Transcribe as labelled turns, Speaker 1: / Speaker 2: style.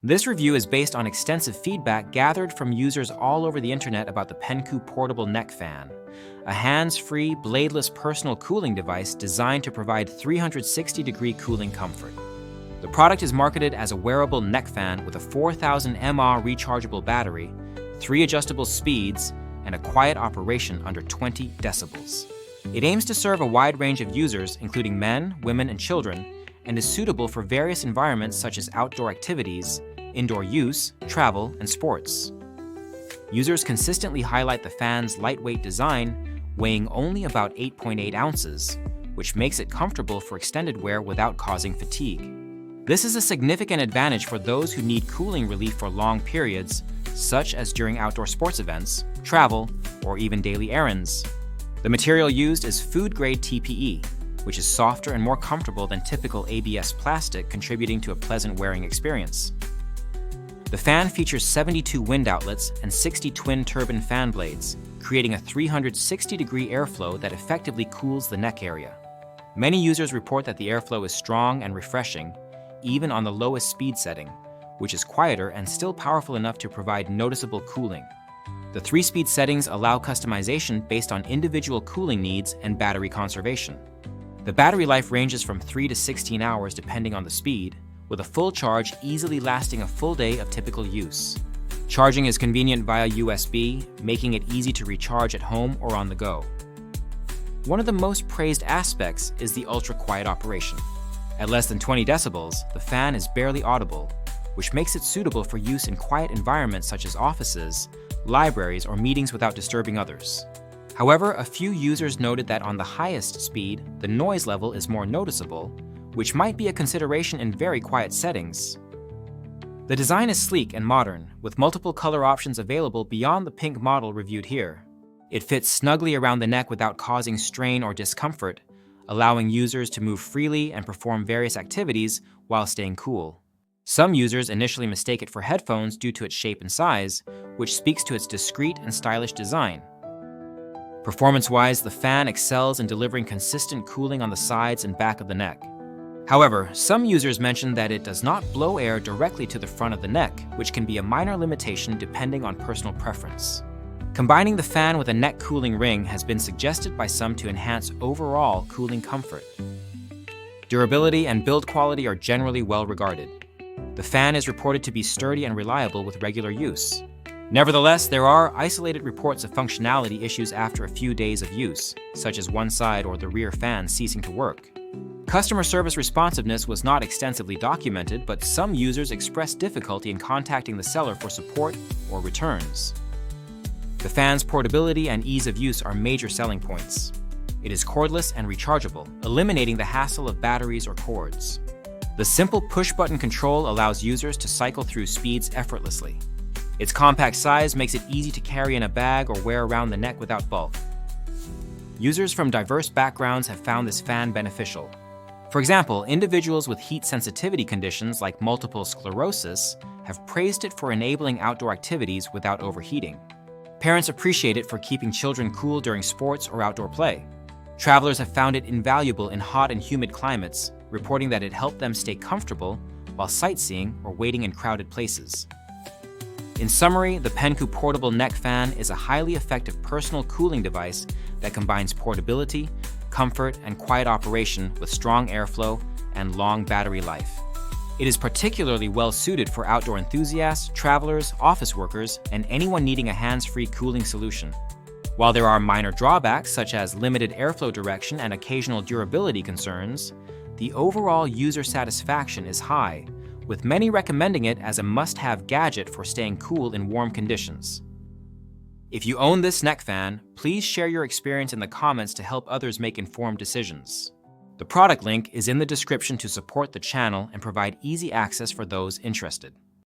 Speaker 1: This review is based on extensive feedback gathered from users all over the internet about the penkou portable neck fan, a hands-free, bladeless personal cooling device designed to provide 360-degree cooling comfort. The product is marketed as a wearable neck fan with a 4000 mAh rechargeable battery, 3 adjustable speeds, and a quiet operation under 20 decibels. It aims to serve a wide range of users, including men, women, and children, and is suitable for various environments such as outdoor activities, indoor use, travel, and sports. Users consistently highlight the fan's lightweight design, weighing only about 8.8 ounces, which makes it comfortable for extended wear without causing fatigue. This is a significant advantage for those who need cooling relief for long periods, such as during outdoor sports events, travel, or even daily errands. The material used is food-grade TPE, which is softer and more comfortable than typical ABS plastic, contributing to a pleasant wearing experience. The fan features 72 wind outlets and 60 twin turbine fan blades, creating a 360-degree airflow that effectively cools the neck area. Many users report that the airflow is strong and refreshing, even on the lowest speed setting, which is quieter and still powerful enough to provide noticeable cooling. The 3-speed settings allow customization based on individual cooling needs and battery conservation. The battery life ranges from 3 to 16 hours depending on the speed, with a full charge easily lasting a full day of typical use. Charging is convenient via USB, making it easy to recharge at home or on the go. One of the most praised aspects is the ultra-quiet operation. At less than 20 decibels, the fan is barely audible, which makes it suitable for use in quiet environments such as offices, libraries, or meetings without disturbing others. However, a few users noted that on the highest speed, the noise level is more noticeable, which might be a consideration in very quiet settings. The design is sleek and modern, with multiple color options available beyond the pink model reviewed here. It fits snugly around the neck without causing strain or discomfort, allowing users to move freely and perform various activities while staying cool. Some users initially mistake it for headphones due to its shape and size, which speaks to its discreet and stylish design. Performance-wise, the fan excels in delivering consistent cooling on the sides and back of the neck. However, some users mention that it does not blow air directly to the front of the neck, which can be a minor limitation depending on personal preference. Combining the fan with a neck cooling ring has been suggested by some to enhance overall cooling comfort. Durability and build quality are generally well regarded. The fan is reported to be sturdy and reliable with regular use. Nevertheless, there are isolated reports of functionality issues after a few days of use, such as one side or the rear fan ceasing to work. Customer service responsiveness was not extensively documented, but some users expressed difficulty in contacting the seller for support or returns. The fan's portability and ease of use are major selling points. It is cordless and rechargeable, eliminating the hassle of batteries or cords. The simple push-button control allows users to cycle through speeds effortlessly. Its compact size makes it easy to carry in a bag or wear around the neck without bulk. Users from diverse backgrounds have found this fan beneficial. For example, individuals with heat sensitivity conditions like multiple sclerosis have praised it for enabling outdoor activities without overheating. Parents appreciate it for keeping children cool during sports or outdoor play. Travelers have found it invaluable in hot and humid climates, reporting that it helped them stay comfortable while sightseeing or waiting in crowded places. In summary, the penkou portable neck fan is a highly effective personal cooling device that combines portability, comfort, and quiet operation with strong airflow and long battery life. It is particularly well suited for outdoor enthusiasts, travelers, office workers, and anyone needing a hands-free cooling solution. While there are minor drawbacks such as limited airflow direction and occasional durability concerns, the overall user satisfaction is high, with many recommending it as a must-have gadget for staying cool in warm conditions. If you own this neck fan, please share your experience in the comments to help others make informed decisions. The product link is in the description to support the channel and provide easy access for those interested.